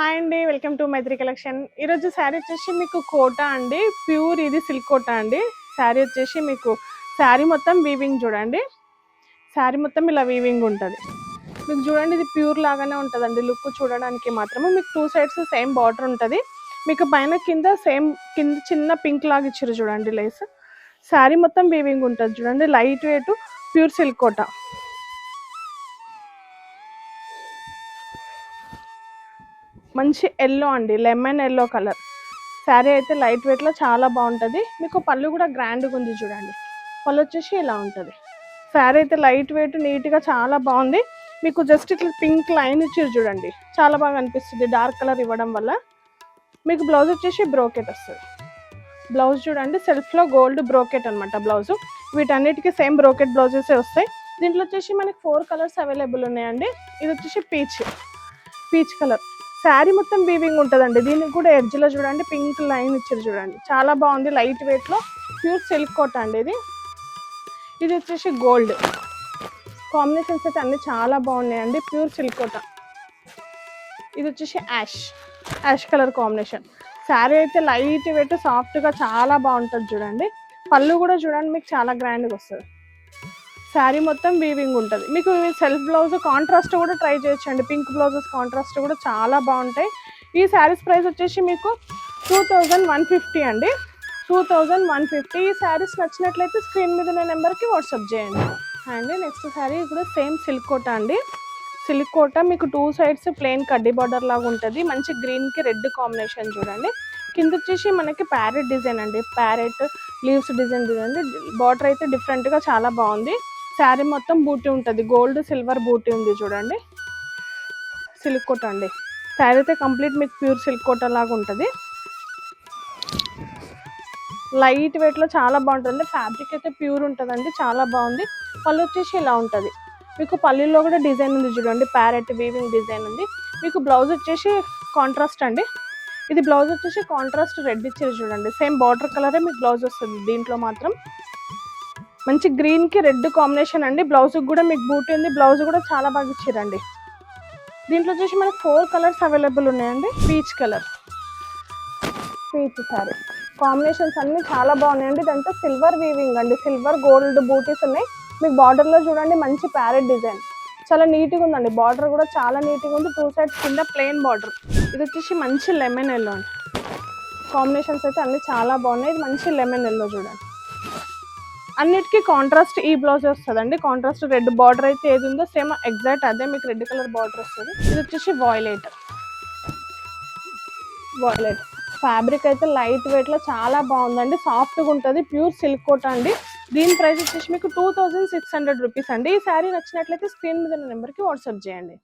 Hi అండి, welcome to Mythri collection. ఈరోజు శారీ వచ్చేసి మీకు కోటా అండి, ప్యూర్ ఇది సిల్క్ కోటా అండి. శారీ వచ్చేసి మీకు శారీ మొత్తం వీవింగ్ చూడండి. శారీ మొత్తం ఇలా వీవింగ్ ఉంటుంది. మీకు చూడండి, ఇది ప్యూర్ లాగానే ఉంటుందండి. లుక్ చూడడానికి మాత్రమే మీకు టూ సైడ్స్ సేమ్ బార్డర్ ఉంటుంది. మీకు పైన కింద కింద చిన్న పింక్ లాగా ఇచ్చారు చూడండి లేస్. శారీ మొత్తం వీవింగ్ ఉంటుంది చూడండి. Light weight pure silk Kota. మంచి ఎల్లో అండి, లెమన్ ఎల్లో కలర్. శారీ అయితే లైట్ వెయిట్లో చాలా బాగుంటుంది. మీకు పళ్ళు కూడా గ్రాండ్గా ఉంది చూడండి. పళ్ళు వచ్చేసి ఇలా ఉంటుంది. శారీ అయితే లైట్ వెయిట్ నీట్గా చాలా బాగుంది. మీకు జస్ట్ ఇట్లా పింక్ లైన్ ఇచ్చారు చూడండి, చాలా బాగా అనిపిస్తుంది డార్క్ కలర్ ఇవ్వడం వల్ల. మీకు బ్లౌజ్ వచ్చేసి బ్రోకెట్ వస్తుంది. బ్లౌజ్ చూడండి, సెల్ఫ్లో గోల్డ్ బ్రోకెట్ అనమాట బ్లౌజు. వీటన్నిటికీ సేమ్ బ్రోకెట్ బ్లౌజెసే వస్తాయి. దీంట్లో వచ్చేసి మనకి 4 కలర్స్ అవైలబుల్ ఉన్నాయండి. ఇది వచ్చేసి పీచ్ కలర్. శారీ మొత్తం వీవింగ్ ఉంటుందండి. దీనికి కూడా ఎడ్జ్లో చూడండి పింక్ లైన్ ఇచ్చారు చూడండి, చాలా బాగుంది. లైట్ వెయిట్లో ప్యూర్ సిల్క్ కోట్ అండి ఇది. ఇది వచ్చేసి గోల్డ్. కాంబినేషన్స్ అయితే అన్నీ చాలా బాగున్నాయండి. ప్యూర్ సిల్క్ కోట. ఇది వచ్చేసి యాష్ కలర్ కాంబినేషన్. శారీ అయితే లైట్ వెయిట్ సాఫ్ట్గా చాలా బాగుంటుంది చూడండి. పళ్ళు కూడా చూడండి మీకు చాలా గ్రాండ్గా వస్తుంది. శారీ మొత్తం వీవింగ్ ఉంటుంది. మీకు సెల్ఫ్ బ్లౌజ్ కాంట్రాస్ట్ కూడా ట్రై చేయొచ్చండి. పింక్ బ్లౌజెస్ కాంట్రాస్ట్ కూడా చాలా బాగుంటాయి. ఈ శారీస్ ప్రైస్ వచ్చేసి మీకు 2150 అండి. 2150. ఈ శారీస్ నచ్చినట్లయితే స్క్రీన్ మీద ఉన్న నెంబర్కి వాట్సాప్ చేయండి అండి. నెక్స్ట్ శారీ కూడా సేమ్ సిల్క్ కోటా అండి. సిల్క్ కోటా మీకు టూ సైడ్స్ ప్లెయిన్ కడ్డీ బార్డర్ లాగా ఉంటుంది. మంచి గ్రీన్కి రెడ్ కాంబినేషన్ చూడండి. కింద వచ్చేసి మనకి ప్యారెట్ డిజైన్ అండి, ప్యారెట్ లీవ్స్ డిజైన్ చూడండి. బార్డర్ అయితే డిఫరెంట్గా చాలా బాగుంది. శారీ మొత్తం బూటీ ఉంటుంది, గోల్డ్ సిల్వర్ బూటీ ఉంది చూడండి. సిల్క్ కోట అండి. శారీ అయితే కంప్లీట్ మీకు ప్యూర్ సిల్క్ కోట లాగా ఉంటుంది. లైట్ వెయిట్లో చాలా బాగుంటుంది. ఫ్యాబ్రిక్ అయితే ప్యూర్ ఉంటుందండి, చాలా బాగుంది. పళ్ళు వచ్చేసి ఇలా ఉంటుంది. మీకు పళ్ళులో కూడా డిజైన్ ఉంది చూడండి, ప్యారెట్ వీవింగ్ డిజైన్ ఉంది. మీకు బ్లౌజ్ వచ్చేసి కాంట్రాస్ట్ అండి. ఇది బ్లౌజ్ వచ్చేసి కాంట్రాస్ట్ రెడ్ ఇచ్చారు చూడండి. సేమ్ బార్డర్ కలరే మీకు బ్లౌజ్ వస్తుంది. దీంట్లో మాత్రం మంచి గ్రీన్కి రెడ్ కాంబినేషన్ అండి. బ్లౌజ్కి కూడా మీకు బూటీ ఉంది. బ్లౌజ్ కూడా చాలా బాగా ఇచ్చారండి. దీంట్లో వచ్చేసి మనకి 4 కలర్స్ అవైలబుల్ ఉన్నాయండి. పీచ్ శారీ కాంబినేషన్స్ అన్నీ చాలా బాగున్నాయండి. ఇదంతా సిల్వర్ వీవింగ్ అండి, సిల్వర్ గోల్డ్ బూటీస్ ఉన్నాయి. మీకు బార్డర్లో చూడండి మంచి ప్యారెట్ డిజైన్, చాలా నీట్గా ఉందండి. బార్డర్ కూడా చాలా నీట్గా ఉంది. టూ సైడ్స్ కింద ప్లెయిన్ బార్డర్. ఇది వచ్చేసి మంచి లెమన్ ఎల్లో అండి. కాంబినేషన్స్ అయితే అన్నీ చాలా బాగున్నాయి. ఇది మంచి లెమన్ ఎల్లో చూడండి. అన్నిటికీ కాంట్రాస్ట్ ఈ బ్లౌజ్ వస్తుందండి. కాంట్రాస్ట్ రెడ్ బార్డర్ అయితే ఏది ఉందో సేమ్ ఎగ్జాక్ట్ అదే మీకు రెడ్ కలర్ బార్డర్ వస్తుంది. ఇది వచ్చేసి వాయిలెట్. ఫ్యాబ్రిక్ అయితే లైట్ వెయిట్లో చాలా బాగుందండి, సాఫ్ట్గా ఉంటుంది. ప్యూర్ సిల్క్ కోట అండి. దీని ప్రైస్ వచ్చేసి మీకు 2600 రూపీస్ అండి. ఈ శారీ నచ్చినట్లయితే స్క్రీన్ మీద నెంబర్కి వాట్సాప్ చేయండి.